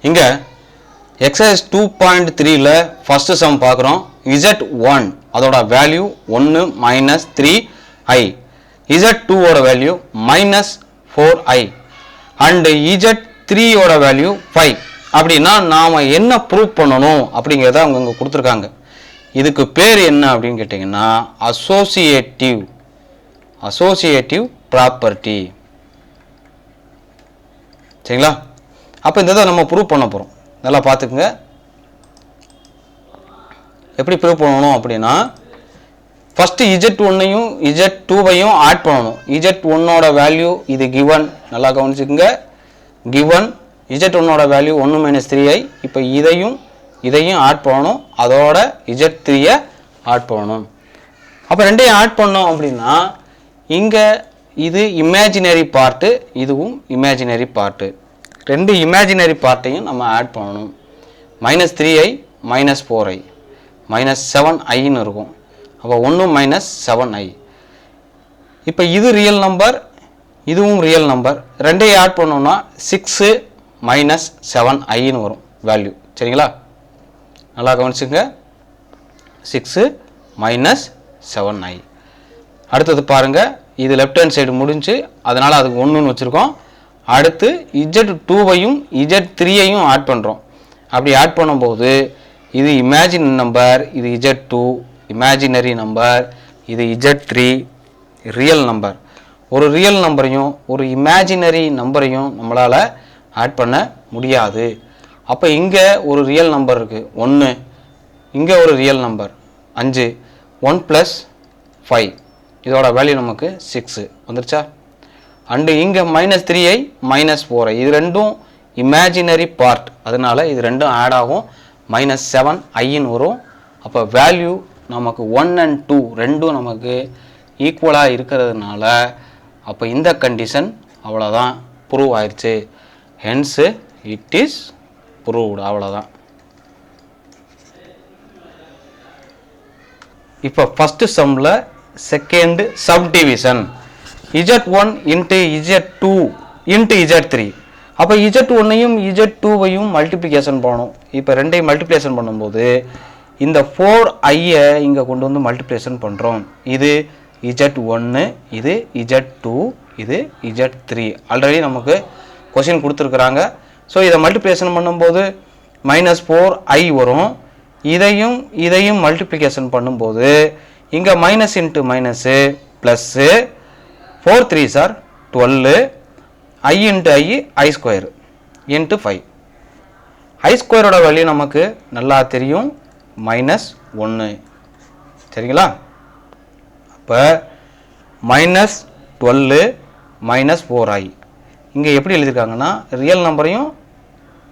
இங்கே exercise 2.3ல first some பார்க்குறோம். Z1 அதோட வேல்யூ 1 மைனஸ் 3i, Z2 ஓட value minus 4i and Z3 ஓட வேல்யூ 5. அப்படின்னா நாம் என்ன ப்ரூவ் பண்ணணும் அப்படிங்கிறத அவங்க இங்கே கொடுத்துருக்காங்க. இதுக்கு பேர் என்ன அப்படின்னு கேட்டிங்கன்னா அசோசியேட்டிவ் ப்ராப்பர்ட்டி. சரிங்களா? அப்போ இந்த இதை நம்ம ப்ரூவ் பண்ண போகிறோம். நல்லா பார்த்துக்குங்க. எப்படி ப்ரூவ் பண்ணணும் அப்படின்னா ஃபஸ்ட்டு Z1ஐயும் Z2வையும் ஆட் பண்ணணும். Z1ஓட வேல்யூ இது கிவன், நல்லா கவனிச்சுக்குங்க. கிவன் Z1ஓட வேல்யூ 1 மைனஸ் 3i. இப்போ இதையும் ஆட் பண்ணணும், அதோட Z3ஐ ஆட் பண்ணணும். அப்போ ரெண்டையும் ஆட் பண்ணோம் அப்படின்னா இங்கே இது இமேஜினரி பார்ட்டு, இதுவும் இமேஜினரி பார்ட்டு. ரெண்டு இமேஜினரி பார்ட்டையும் நம்ம ஆட் பண்ணணும். Minus 3i minus 4i minus 7iன்னு இருக்கும். அப்போ 1 மைனஸ் 7i. இப்போ இது ரியல் நம்பர், இதுவும் ரியல் நம்பர். ரெண்டையும் ஆட் பண்ணோம்னா 6 மைனஸ் 7iன்னு வரும் வேல்யூ. சரிங்களா? நல்லா கவனிச்சுங்க. 6 மைனஸ் 7i. அடுத்தது பாருங்கள், இது லெஃப்ட் ஹேண்ட் சைடு முடிஞ்சு, அதனால் அதுக்கு 1ன்னு வச்சுருக்கோம். அடுத்து Z2வையும் Z3ஐயும் ஆட் பண்ணுறோம். அப்படி ஆட் பண்ணும்போது இது இமேஜின் நம்பர், இது Z2 இமேஜினரி நம்பர், இது Z3 ரியல் நம்பர். ஒரு ரியல் நம்பரையும் ஒரு இமேஜினரி நம்பரையும் நம்மளால் ஆட் பண்ண முடியாது. அப்போ இங்கே ஒரு ரியல் நம்பர் இருக்குது 1, இங்கே ஒரு ரியல் நம்பர் 5, 1 + 5 இதோட வேல்யூ நமக்கு 6 வந்துருச்சா? அண்டு இங்கே மைனஸ் 3i மைனஸ் 4i இது ரெண்டும் இமேஜினரி பார்ட், அதனால இது ரெண்டும் ஆட் ஆகும், மைனஸ் 7iன்னு வரும். அப்போ வேல்யூ நமக்கு 1 and 2 ரெண்டும் நமக்கு ஈக்குவலாக இருக்கிறதுனால அப்போ இந்த கண்டிஷன் அவ்வளோதான், ப்ரூவ் ஆயிடுச்சு. ஹென்ஸு இட் இஸ் ப்ரூவ்டு, அவ்வளோதான். இப்போ ஃபஸ்ட்டு சம்மில் second subdivision Z1 into Z2 into Z3. அப்போ Z1ஐயும் Z2வையும் மல்டிப்ளிகேஷன் பண்ணணும். இப்போ ரெண்டையும் மல்டிப்ளிகேஷன் பண்ணும்போது இந்த 4iயை இங்கே கொண்டு வந்து மல்டிப்ளிகேஷன் பண்ணுறோம். இது Z1, இது Z2, இது Z3. ஆல்ரெடி நமக்கு கொஷின் கொடுத்துருக்குறாங்க. ஸோ இதை மல்டிப்ளிகேஷன் பண்ணும்போது மைனஸ் 4i வரும். இதையும் மல்டிப்ளிகேஷன் பண்ணும்போது இங்கே minus into minus plus 4 3s are 12, i into i square into 5. i ஸ்கொயரோட வேல்யூ நமக்கு நல்லா தெரியும், மைனஸ் 1. சரிங்களா? அப்போ மைனஸ் 12 மைனஸ் 4i இங்கே எப்படி எழுதியிருக்காங்கன்னா ரியல் நம்பரையும்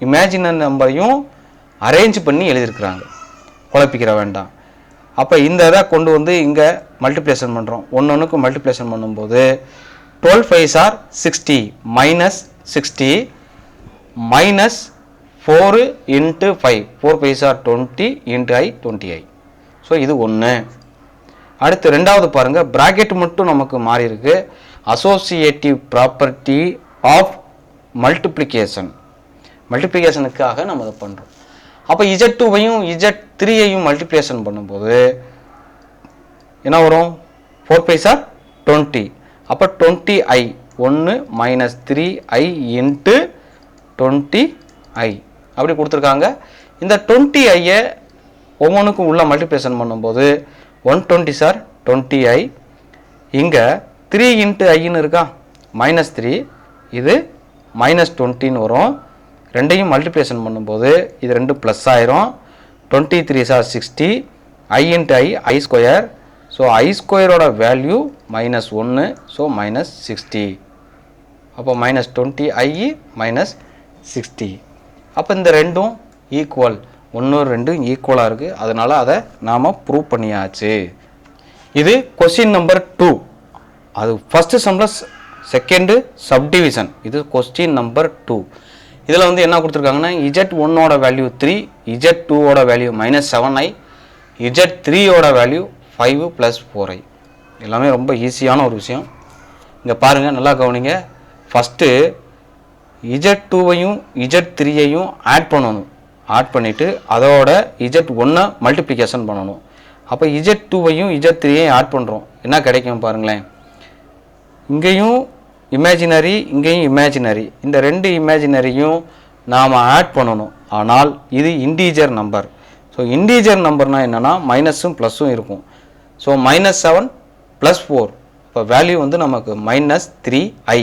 இமேஜினரி நம்பரையும் அரேஞ்ச் பண்ணி எழுதியிருக்கிறாங்க, குழப்பிக்கிற வேண்டாம். அப்போ இந்த இதை கொண்டு வந்து இங்கே மல்டிப்ளிகேஷன் பண்ணுறோம். ஒன்றுக்கு மல்டிப்ளிகேஷன் பண்ணும்போது 12 5s are 60 minus 60 minus 4 into 5 4 5s are 20 into i 20i. So இது 1. அடுத்து ரெண்டாவது பாருங்கள், ப்ராக்கெட் மட்டும் நமக்கு மாறி இருக்கு. அசோசியேட்டிவ் ப்ராப்பர்ட்டி ஆஃப் மல்டிப்ளிகேஷனுக்காக நம்ம அதை பண்ணுறோம். அப்போ Z2வையும் Z3ஐயும் மல்டிப்ளிகேஷன் பண்ணும்போது என்ன வரும்? 4 5s are 20. அப்போ 20i 1 minus 3i into 20i அப்படி கொடுத்துருக்காங்க. இந்த 20ஐயை ஒவ்வொன்றுக்கும் உள்ள மல்டிப்ளிகேஷன் பண்ணும்போது 120s are 20i. இங்கே 3 இன்ட்டு ஐன்னு இருக்கா, மைனஸ் 3, இது மைனஸ் 20ன்னு வரும். ரெண்டையும் மல்டிப்ளிகேஷன் பண்ணும்போது இது ரெண்டு ப்ளஸ் ஆயிரும். 23s are 60, i into i square. So i ஸ்கொயரோட வேல்யூ மைனஸ் 1, ஸோ மைனஸ் 60. அப்போ மைனஸ் 20i மைனஸ் 60. அப்போ இந்த ரெண்டும் ஈக்குவல், 1 2 ஈக்குவலாக இருக்குது. அதனால் அதை நாம் ப்ரூவ் பண்ணியாச்சு. இது கொஸ்டின் நம்பர் 2. அது ஃபஸ்ட்டு சம்மில் செகண்டு சப்டிவிஷன். இது கொஸ்டின் நம்பர் 2. இதில் வந்து என்ன கொடுத்துருக்காங்கன்னா Z1ஓட வேல்யூ 3, Z2ஓட வேல்யூ மைனஸ் 7i, Z3ஓட வேல்யூ 5 + 4i. எல்லாமே ரொம்ப ஈஸியான ஒரு விஷயம். இங்கே பாருங்கள், நல்லா கவனிங்க. ஃபஸ்ட்டு Z2வையும் Z3ஐயும் ஆட் பண்ணணும். ஆட் பண்ணிவிட்டு அதோட Z1 மல்டிப்ளிகேஷன் பண்ணணும். அப்போ Z2வையும் Z3ஐயும் ஆட் பண்ணுறோம். என்ன கிடைக்கும் பாருங்களேன். இங்கேயும் இமேஜினரி, இங்கேயும் இமேஜினரி. இந்த ரெண்டு இமேஜினரியும் நாம் ஆட் பண்ணணும். ஆனால் இது இன்டீஜர் நம்பர். ஸோ இன்டீஜர் நம்பர்னால் என்னென்னா மைனஸும் ப்ளஸ்ஸும் இருக்கும். ஸோ -7 + 4. இப்போ வேல்யூ வந்து நமக்கு -3i.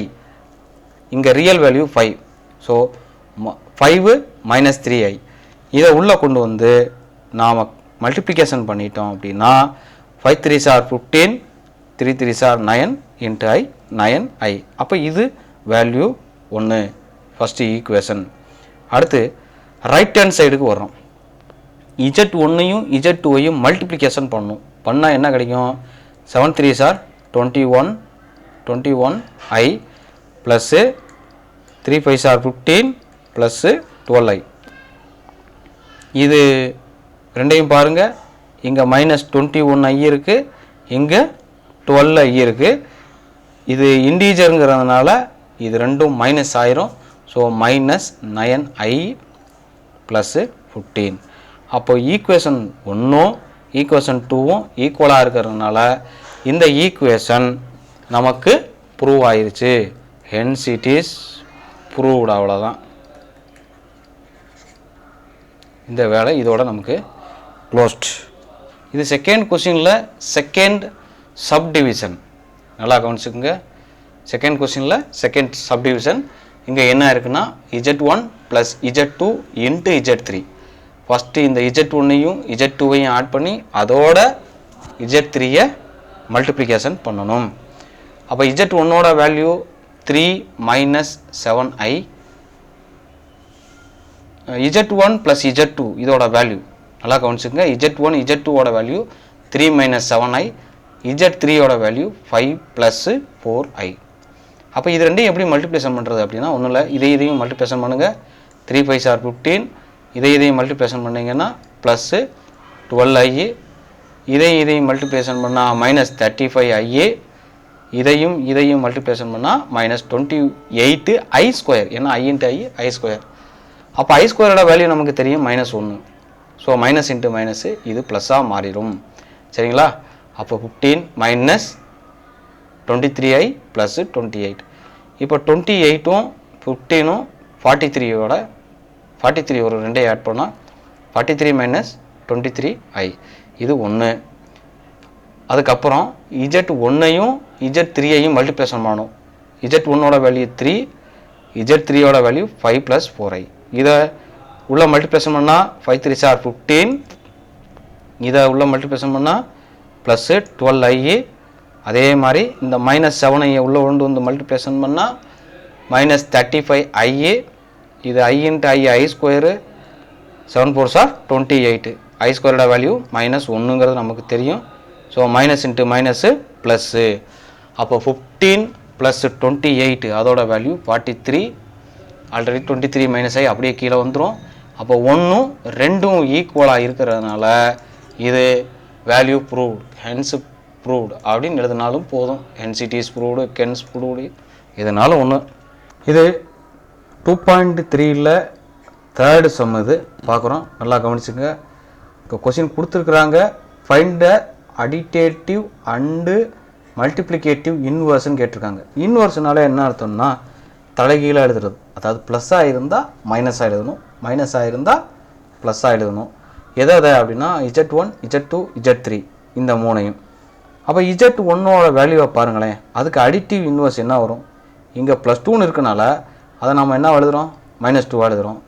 இங்கே ரியல் வேல்யூ 5. So 5 - 3i. இதை உள்ளே கொண்டு வந்து நாம் மல்டிப்ளிகேஷன் பண்ணிட்டோம் அப்படின்னா 5 3s are 15, 3 3s are 9 × i 9i. அப்போ இது வேல்யூ 1 ஃபஸ்ட்டு ஈக்குவேஷன். அடுத்து ரைட் ஹேண்ட் சைடுக்கு வர்றோம். Z1ஐயும் Z2ஐயும் மல்டிப்ளிகேஷன் பண்ணணும். பண்ணால் என்ன கிடைக்கும்? 7 3s are 21, 21i plus 3 5s are 15 plus 12i. இது ரெண்டையும் பாருங்கள். இங்கே -21i இருக்குது, இங்கே 12i இருக்குது. இது இன்டீஜருங்கிறதுனால இது ரெண்டும் மைனஸ் ஆயிரும். So -9i plus 15. அப்போ ஈக்குவேஷன் 1ம் ஈக்குவேஷன் 2ம் ஈக்குவலாக இருக்கிறதுனால இந்த ஈக்குவேஷன் நமக்கு ப்ரூவ் ஆயிருச்சு. Hence it is proved. அவ்வளோதான். இந்த வேலை இதோட நமக்கு க்ளோஸ்ட். இது செகண்ட் கொஸ்டினில் செகண்ட் சப்டிவிஷன். நல்லா கவனிச்சுக்கோங்க. செகண்ட் கொஸ்டினில் செகண்ட் சப்டிவிஷன். இங்கே என்ன இருக்குன்னா Z1 + Z2 × Z3. ஃபஸ்ட்டு இந்த Z1ஐயும் Z2வையும் ஆட் பண்ணி அதோட Z3ஐ மல்டிப்ளிகேஷன் பண்ணணும். அப்போ Z1ஓட வேல்யூ 3 - 7i. Z1 + Z2 இதோட வேல்யூ நல்லா கவனிச்சுங்க. Z1 Z2ஓட value 3 - 7i. Z3ஓட வேல்யூ 5 + 4i. அப்போ இது ரெண்டையும் எப்படி மல்டிப்ளிகேஷன் பண்ணுறது அப்படின்னா ஒன்றும் இல்லை. இதையும் மல்டிப்ளிகேஷன் பண்ணுங்கள். 3 5s are 15. இதையும் மல்டிப்ளிகேஷன் பண்ணிங்கன்னா ப்ளஸ்ஸு 12i. இதையும் மல்டிப்ளிகேஷன் பண்ணால் -35i. இதையும் மல்டிப்ளிகேஷன் பண்ணால் -28i². ஏன்னா i × i i². அப்போ i² வேல்யூ நமக்கு தெரியும் -1. ஸோ மைனஸ் இன்ட்டு மைனஸு இது ப்ளஸ்ஸாக மாறிடும். சரிங்களா? அப்போ 15 - 23i + 28. இப்போ 28ம் 15ம் 43யோட 43 ஒரு ரெண்டையும் ஆட் பண்ணால் 43 - 23i. இது 1. அதுக்கப்புறம் Z1ஐயும் Z3ஐயும் மல்டிப்ளிகேஷன் பண்ணணும். Z1ஓட வேல்யூ 3, Z3ஓட வேல்யூ 5 + 4i. இதை உள்ள மல்டிப்ளிகேஷன் பண்ணால் 5 3s are 15. இதை உள்ள மல்டிப்ளிகேஷன் பண்ணால் ப்ளஸ்ஸு 12i. அதே மாதிரி இந்த -7i உள்ள கொண்டு வந்து மல்டிப்ளிகேஷன் பண்ணால் -35i. இது i × i i². 7 4s are 28. i² value -1ங்கிறது நமக்கு தெரியும். So minus into minus plus. அப்போ 15 + 28 அதோட வேல்யூ 43. ஆல்ரெடி 23 - i அப்படியே கீழே வந்துடும். அப்போ 1ம் 2ம் ஈக்குவலாக இருக்கிறதுனால இது வேல்யூ ப்ரூவ்டு. ஹென்ஸ் ப்ரூவ்டு அப்படின்னு எழுதினாலும் போதும். Hence it is proved, hens proved, இதனால ஒன்று. இது 2.3ல் தேர்டு சம் இது பார்க்குறோம். நல்லா கவனிச்சுங்க. இப்போ கொஸ்டின் கொடுத்துருக்குறாங்க. ஃபைண்ட் த அடிட்டேட்டிவ் அண்டு மல்டிப்ளிகேட்டிவ் இன்வர்ஸ்ன்னு கேட்டிருக்காங்க. இன்வர்ஸ்னால என்ன அர்த்தம்னா தலைகீழாக எழுதுறது. அதாவது ப்ளஸ்ஸாக இருந்தால் மைனஸாக எழுதணும், மைனஸாக இருந்தால் ப்ளஸ்ஸாக எழுதணும். எதை அப்படின்னா Z1 Z2 Z3 இந்த மூணையும். அப்போ Z1ஓட வேல்யூவை பாருங்களேன். அதுக்கு அடிட்டிவ் இன்வர்ஸ் என்ன வரும்? இங்கே +2ன்னு இருக்கனால அதை நம்ம என்ன எழுதுகிறோம்? -2 எழுதுகிறோம்.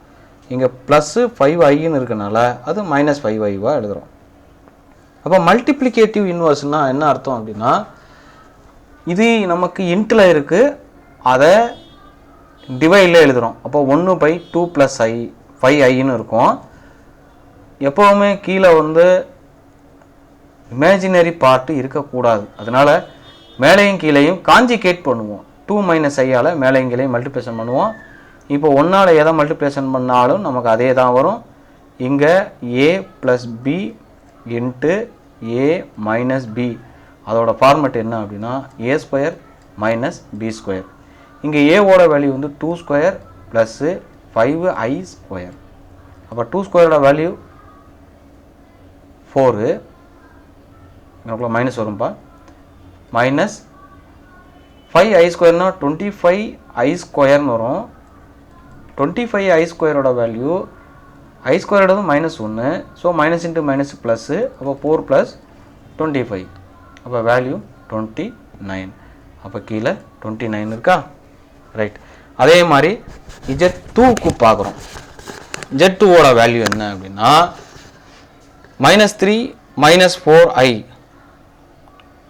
இங்கே ப்ளஸ்ஸு 5iன்னு இருக்கனால அது -5i எழுதுகிறோம். அப்போ மல்டிப்ளிகேட்டிவ் இன்வர்ஸ்னால் என்ன அர்த்தம் அப்படின்னா இது நமக்கு இன்ட்டில் இருக்குது, அதை டிவைடில் எழுதுகிறோம். அப்போ 1/2 + i 5iன்னு இருக்கும். எப்போவுமே கீழே வந்து இமேஜினரி பார்ட்டு இருக்கக்கூடாது. அதனால் மேலையும் கீழையும் காஞ்சிகேட் பண்ணுவோம். 2 - iயால் மேலையும் கீழையும் மல்டிப்ளிகேஷன் பண்ணுவோம். இப்போ 1ஆல் எதை மல்டிப்ளிகேஷன் பண்ணாலும் நமக்கு அதே தான் வரும். இங்கே a + b × a - b அதோட ஃபார்மெட் என்ன அப்படின்னா a² - b². இங்கே ஏவோட வேல்யூ வந்து 2² ப்ளஸ்ஸு 5i ஸ்கொயர். அப்போ 2 ஸ்கொயரோட வேல்யூ 4, நமக்குள்ள மைனஸ் வரும்பா, மைனஸ் 5i ஸ்கொயர்னா 25i ஸ்கொயர்னு வரும். 25i ஸ்கொயரோட value I ஸ்கொயரோடது -1, so minus into minus plus, அப்போ 4 + 25, அப்போ வேல்யூ 29. அப்போ கீழே 29 இருக்கா? ரைட். அதே மாதிரி Z2க்கு பார்க்குறோம். Z2ஓட வேல்யூ என்ன அப்படின்னா -3 -4i.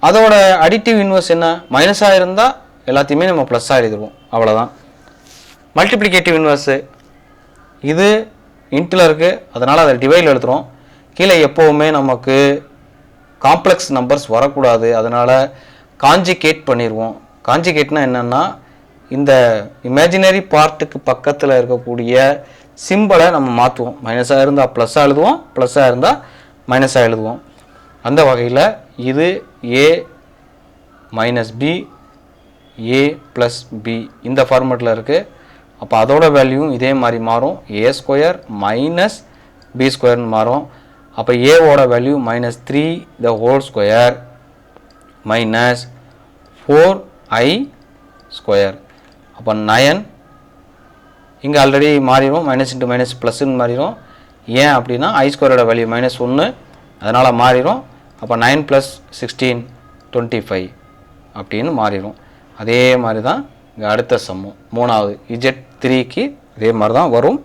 அதோட அடிட்டிவ் இன்வர்ஸ் என்ன? மைனஸாக இருந்தால் எல்லாத்தையுமே நம்ம ப்ளஸ்ஸாக எழுதிடுவோம், அவ்வளோதான். மல்டிப்ளிகேட்டிவ் இன்வர்ஸு இது இன்ட்டில் இருக்குது, அதனால் அதை டிவைடில் எழுதுகிறோம். கீழே எப்போவுமே நமக்கு காம்ப்ளெக்ஸ் நம்பர்ஸ் வரக்கூடாது, அதனால் காஞ்சிகேட் பண்ணிடுவோம். காஞ்சிகேட்னா என்னென்னா இந்த இமேஜினரி பார்ட்டுக்கு பக்கத்தில் இருக்கக்கூடிய சிம்பிளை நம்ம மாற்றுவோம். மைனஸாக இருந்தால் ப்ளஸ்ஸாக எழுதுவோம், ப்ளஸ்ஸாக இருந்தால் மைனஸாக எழுதுவோம். அந்த வகையில் இது a - b a + b இந்த ஃபார்மேட்டில் இருக்குது. அப்போ அதோட வேல்யூவும் இதே மாதிரி மாறும், a² - b² மாறும். அப்போ ஏவோட value -3 the whole square -4i square. அப்போ 9 இங்கே ஆல்ரெடி மாறிடும், மைனஸ் இன்ட்டு மைனஸ் ப்ளஸ்ன்னு மாறிடும். ஏன் அப்படின்னா ஐ ஸ்கொயரோட வேல்யூ -1, அதனால் மாறிடும். அப்போ 9 + 16 25 அப்படின்னு மாறிடும். அதே மாதிரி தான் இங்கே அடுத்த சம்மம் மூணாவது Z3க்கு இதே மாதிரி தான் வரும்.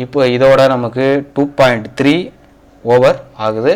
இப்போ இதோட நமக்கு 2.3 ஓவர் ஆகுது.